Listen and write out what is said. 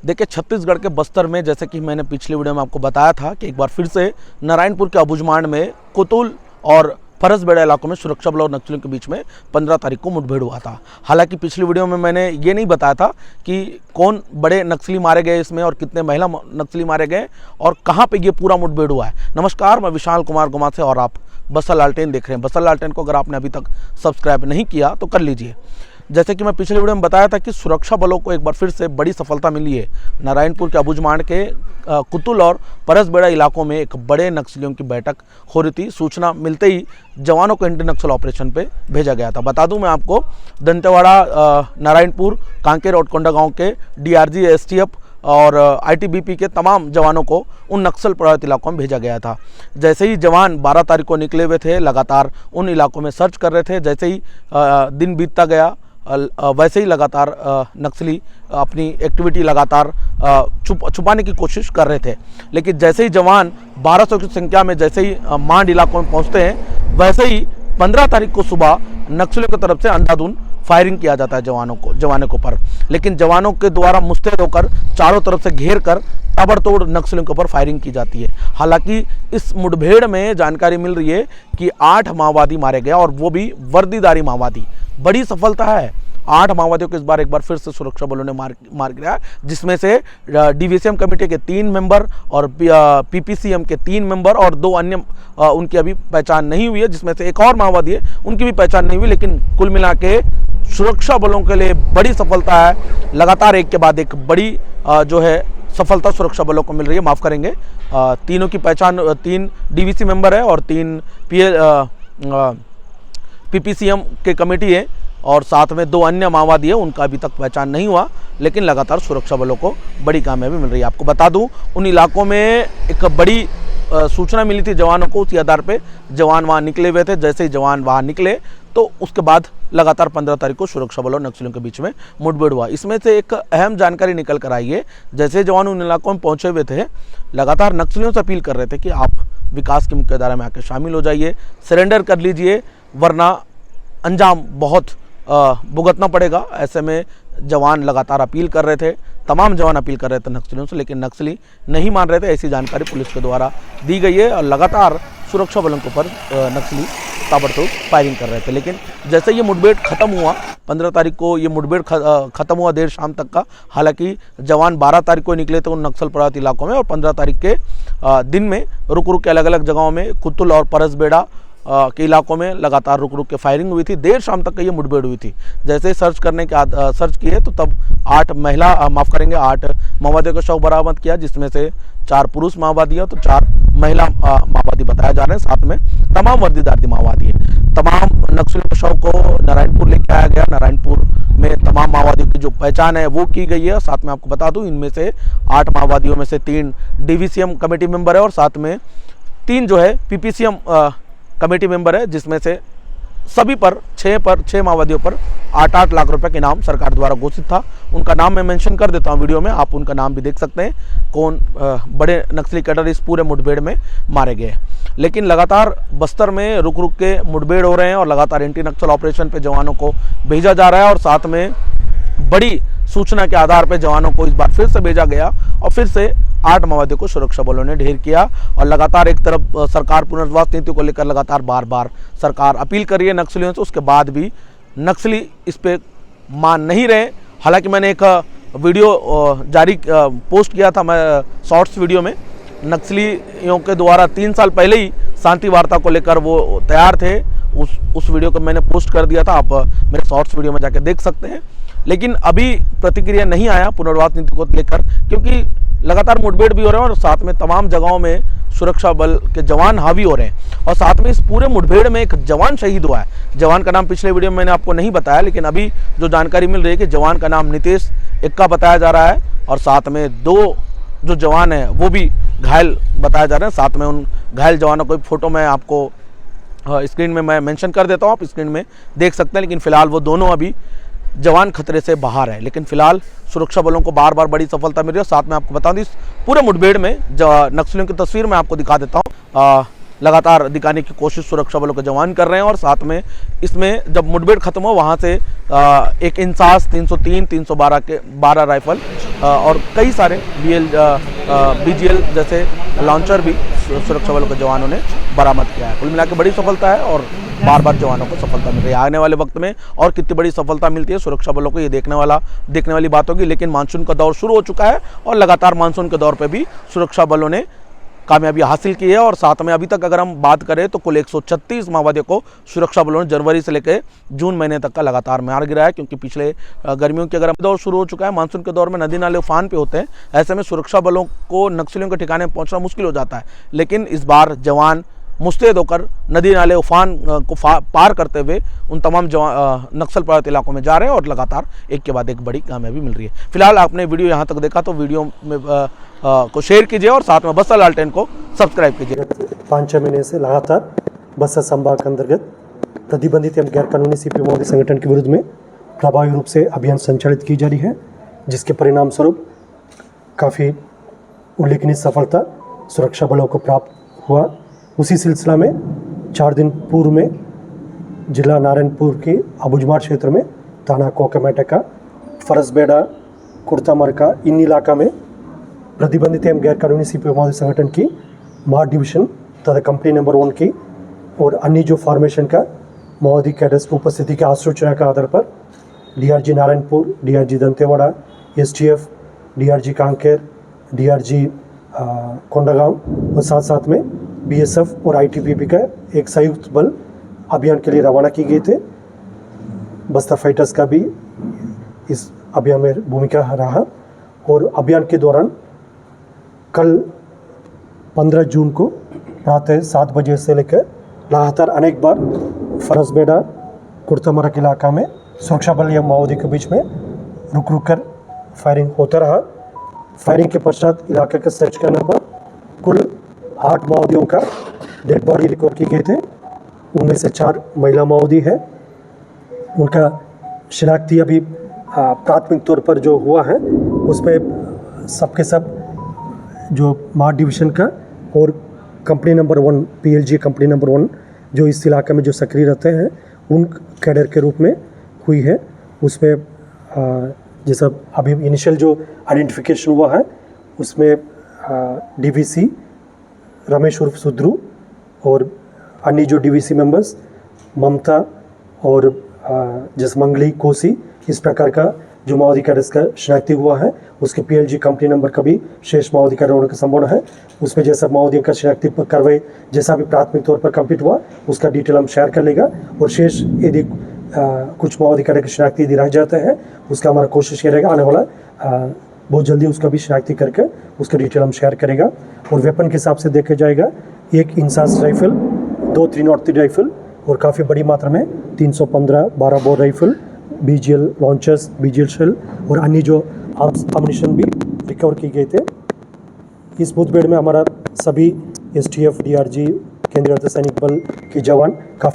देखिए, छत्तीसगढ़ के बस्तर में, जैसे कि मैंने पिछली वीडियो में आपको बताया था कि एक बार फिर से नारायणपुर के अबुझमाड़ में कुतुल और फरसबेड़ा इलाकों में सुरक्षा बल और नक्सलियों के बीच में 15 तारीख को मुठभेड़ हुआ था। हालांकि पिछली वीडियो में मैंने ये नहीं बताया था कि कौन बड़े नक्सली मारे गए इसमें और कितने महिला नक्सली मारे गए और कहाँ पे ये पूरा मुठभेड़ हुआ है। नमस्कार, मैं विशाल कुमार गुमा से और आप बस्तर लालटेन देख रहे हैं। बस्तर लालटेन को अगर आपने अभी तक सब्सक्राइब नहीं किया तो कर लीजिए। जैसे कि मैं पिछले वीडियो में बताया था कि सुरक्षा बलों को एक बार फिर से बड़ी सफलता मिली है। नारायणपुर के अबुझमाड़ के कुतुल और परसबेड़ा इलाकों में एक बड़े नक्सलियों की बैठक हो रही थी। सूचना मिलते ही जवानों को एंटी नक्सल ऑपरेशन पे भेजा गया था। बता दूं मैं आपको, दंतेवाड़ा, नारायणपुर, कांकेर और कोंडागांव के डीआरजी, एसटीएफ और आईटीबीपी के तमाम जवानों को उन नक्सल प्रभावित इलाकों में भेजा गया था। जैसे ही जवान 12 तारीख को निकले हुए थे, लगातार उन इलाकों में सर्च कर रहे थे। जैसे ही दिन बीतता गया वैसे ही लगातार नक्सली अपनी एक्टिविटी लगातार छुपाने की कोशिश कर रहे थे। लेकिन जैसे ही जवान 1200 की संख्या में जैसे ही मांड इलाकों में पहुंचते हैं, वैसे ही 15 तारीख को सुबह नक्सलियों की तरफ से अंधाधुंध फायरिंग किया जाता है जवानों के ऊपर। लेकिन जवानों के द्वारा मुस्तैद होकर चारों तरफ से घेर कर ताबड़तोड़ नक्सलियों के ऊपर फायरिंग की जाती है। हालांकि इस मुठभेड़ में जानकारी मिल रही है कि 8 माओवादी मारे गए और वो भी वर्दीधारी माओवादी। बड़ी सफलता है। 8 माओवादियों को इस बार एक बार फिर से सुरक्षा बलों ने मार गिराया, जिसमें से डीवीसीएम कमेटी के 3 मेंबर और पीपीसीएम के 3 मेंबर और 2 अन्य उनकी अभी पहचान नहीं हुई है, जिसमें से एक और माओवादी है, उनकी भी पहचान नहीं हुई। लेकिन कुल मिला के सुरक्षा बलों के लिए बड़ी सफलता है। लगातार एक के बाद एक बड़ी जो है सफलता सुरक्षा बलों को मिल रही है। माफ़ करेंगे, तीनों की पहचान, 3 डीवीसी मेंबर है और 3 पीपीसीएम के कमेटी है और साथ में 2 अन्य माओवादी है, उनका अभी तक पहचान नहीं हुआ। लेकिन लगातार सुरक्षा बलों को बड़ी कामयाबी मिल रही है। आपको बता दूं, उन इलाकों में एक बड़ी सूचना मिली थी जवानों को। उसी आधार पे जवान वहाँ निकले हुए थे। जैसे ही जवान वहाँ निकले तो उसके बाद लगातार 15 तारीख को सुरक्षा बलों और नक्सलियों के बीच में मुठभेड़ हुआ। इसमें से एक अहम जानकारी निकल कर आई है। जैसे जवान उन इलाकों में पहुंचे हुए थे, लगातार नक्सलियों से अपील कर रहे थे कि आप विकास की मुख्यधारा में आकर शामिल हो जाइए, सरेंडर कर लीजिए, वरना अंजाम बहुत भुगतना पड़ेगा। ऐसे में जवान लगातार अपील कर रहे थे, तमाम जवान अपील कर रहे थे नक्सलियों से, लेकिन नक्सली नहीं मान रहे थे। ऐसी जानकारी पुलिस के द्वारा दी गई है और लगातार सुरक्षा बलों के ऊपर नक्सली ताबड़तोड़ फायरिंग कर रहे थे। लेकिन जैसे ये मुठभेड़ खत्म हुआ, 15 तारीख को ये मुठभेड़ खत्म हुआ देर शाम तक का। हालांकि जवान 12 तारीख को निकले थे उन नक्सल प्रभावित इलाकों में और 15 तारीख के दिन में रुक रुक के अलग अलग जगहों में कुतुल और परसबेड़ा के इलाकों में लगातार रुक रुक के फायरिंग हुई थी। देर शाम तक ये मुठभेड़ हुई थी। जैसे सर्च किए तो तब 8 माओवादियों का शव बरामद किया, जिसमें से 4 पुरुष माओवादी है तो 4 महिला माओवादी बताया जा रहे हैं। साथ में तमाम वर्दीधारी माओवादी है। तमाम नक्सलियों के शव को नारायणपुर लेके आया गया। नारायणपुर में तमाम माओवादियों की जो पहचान है वो की गई है। साथ में आपको बता दूं, इनमें से 8 माओवादियों में से 3 डीवीसीएम कमेटी मेंबर है और साथ में 3 जो है पीपीसीएम कमेटी मेंबर है, जिसमें से सभी पर 6 माओवादियों पर 8-8 लाख रुपए के इनाम सरकार द्वारा घोषित था। उनका नाम मैं मेंशन कर देता हूं वीडियो में, आप उनका नाम भी देख सकते हैं, कौन बड़े नक्सली कैडर इस पूरे मुठभेड़ में मारे गए। लेकिन लगातार बस्तर में रुक रुक के मुठभेड़ हो रहे हैं और लगातार एंटी नक्सल ऑपरेशन पे जवानों को भेजा जा रहा है और साथ में बड़ी सूचना के आधार पर जवानों को इस बार फिर से भेजा गया और फिर से 8 माओवादियों को सुरक्षा बलों ने ढेर किया। और लगातार एक तरफ सरकार पुनर्वास नीति को लेकर लगातार बार सरकार अपील कर रही है नक्सलियों से, उसके बाद भी नक्सली इस पे मान नहीं रहे। हालांकि मैंने एक वीडियो पोस्ट किया था मैं शॉर्ट्स वीडियो में, नक्सलियों के द्वारा 3 साल पहले ही शांति वार्ता को लेकर वो तैयार थे। उस वीडियो को मैंने पोस्ट कर दिया था, आप मेरे शॉर्ट्स वीडियो में जाके देख सकते हैं। लेकिन अभी प्रतिक्रिया नहीं आया पुनर्वास नीति को लेकर, क्योंकि लगातार मुठभेड़ भी हो रहे हैं और साथ में तमाम जगहों में सुरक्षा बल के जवान हावी हो रहे हैं। और साथ में इस पूरे मुठभेड़ में एक जवान शहीद हुआ है। जवान का नाम पिछले वीडियो में मैंने आपको नहीं बताया, लेकिन अभी जो जानकारी मिल रही है कि जवान का नाम नितेश एक्का बताया जा रहा है और साथ में 2 जो जवान हैं वो भी घायल बताया जा रहे हैं। साथ में उन घायल जवानों को फोटो मैं आपको स्क्रीन में मैं मेंशन कर देता हूँ, आप स्क्रीन में देख सकते हैं। लेकिन फिलहाल वो दोनों अभी जवान खतरे से बाहर है। लेकिन फिलहाल सुरक्षा बलों को बार बार बड़ी सफलता मिल रही है। साथ में आपको बता दूं, इस पूरे मुठभेड़ में नक्सलियों की तस्वीर मैं आपको दिखा देता हूँ। लगातार दिखाने की कोशिश सुरक्षा बलों के जवान कर रहे हैं और साथ में इसमें जब मुठभेड़ खत्म हो वहाँ से एक इंसास 303, 312 के 12 राइफल और कई सारे BGL जैसे लॉन्चर भी सुरक्षा बलों के जवानों ने बरामद किया है। कुल मिलाकर बड़ी सफलता है और बार बार जवानों को सफलता मिल रही है। आने वाले वक्त में और कितनी बड़ी सफलता मिलती है सुरक्षा बलों को, ये देखने वाली बात होगी। लेकिन मानसून का दौर शुरू हो चुका है और लगातार मानसून के दौर पे भी सुरक्षा बलों ने कामयाबी हासिल की है। और साथ में अभी तक अगर हम बात करें तो कुल 136 माओवादियों को सुरक्षा बलों ने जनवरी से लेकर जून महीने तक का लगातार मार गिराया है। क्योंकि पिछले गर्मियों के अगर दौर शुरू हो चुका है, मानसून के दौर में नदी नाले उफान पे होते हैं, ऐसे में सुरक्षा बलों को नक्सलियों के ठिकाने पहुंचना मुश्किल हो जाता है। लेकिन इस बार जवान मुस्तैद होकर नदी नाले उफान को पार करते हुए उन तमाम नक्सल प्रभावित इलाकों में जा रहे हैं और लगातार एक के बाद एक बड़ी कामयाबी मिल रही है। फिलहाल आपने वीडियो यहाँ तक देखा तो वीडियो में को शेयर कीजिए और साथ में बस्तर लालटेन को सब्सक्राइब कीजिए। 5-6 महीने से लगातार बस्तर संभाग के अंतर्गत प्रतिबंधित एवं गैरकानूनी सीपी माओवादी संगठन के विरुद्ध में प्रभावी रूप से अभियान संचालित की जा रही है, जिसके परिणाम स्वरूप काफ़ी उल्लेखनीय सफलता सुरक्षा बलों को प्राप्त हुआ। उसी सिलसिला में 4 दिन पूर्व में जिला नारायणपुर के अबुजमार क्षेत्र में थाना कोकमेटका, फरसबेड़ा, कुर्तामरका इन इलाका में प्रतिबंधित एवं गैरकानूनी सीपी माओवादी संगठन की मार डिवीजन तथा कंपनी नंबर 1 की और अन्य जो फॉर्मेशन का माओवादी कैडर्स की उपस्थिति के आसूचना के आधार पर DRG Narayanpur, DRG Dantewada, STF, DRG Kanker, DRG Kondagaon और साथ साथ में BSF और ITBP का एक संयुक्त बल अभियान के लिए रवाना किए गए थे। बस्तर फाइटर्स का भी इस अभियान में भूमिका रहा और अभियान के दौरान कल 15 जून को प्रातः 7 बजे से लेकर लगातार अनेक बार फरसबेड़ा, कुर्तामरक इलाका में सुरक्षा बल या माओवादी के बीच में रुक कर फायरिंग होता रहा। फायरिंग के पश्चात इलाके का सर्च करने पर कुल 8 माओवादियों का डेड बॉडी रिकवर किए गए थे। उनमें से 4 महिला माओवादी है। उनका शिनाख्ती अभी प्राथमिक तौर पर जो हुआ है उसमें सबके सब जो मार डिवीज़न का और company number 1 PLG company number 1 जो इस इलाके में जो सक्रिय रहते हैं उन कैडर के रूप में हुई है। उसमें जैसा अभी इनिशियल जो आइडेंटिफिकेशन हुआ है उसमें DVC रमेश उर्फ सुद्रू और अन्य जो DVC मेंबर्स ममता और जसमंगली कोसी, इस प्रकार का जो माओवादी कैडर्स का शिनाख्ती हुआ है उसके PLG कंपनी नंबर का भी शेष माओवादी कैडर होने का संभावना है। उसमें जैसा माओवादियों का शिनाख्ती कार्रवाई जैसा भी प्राथमिक तौर पर कंप्लीट हुआ उसका डिटेल हम शेयर कर लेगा और शेष यदि कुछ माओवादी कैडर की शिनाख्ती यदि रह जाते हैं उसका हमारा कोशिश ये रहेगा आने वाला बहुत जल्दी उसका भी शिनाख्ती करके उसका डिटेल हम शेयर करेगा। और वेपन के हिसाब से देखा जाएगा 1 इंसास राइफल, 2 303 राइफल और काफ़ी बड़ी मात्रा में 315 12 bore rifle, BGL launchers, BGL shell और अन्य जो अम्युनिशन भी रिकवर की गए थे। इस मुठभेड़ में हमारा सभी STF, DRG, केंद्रीय अर्धसैनिक बल के जवान काफ़ी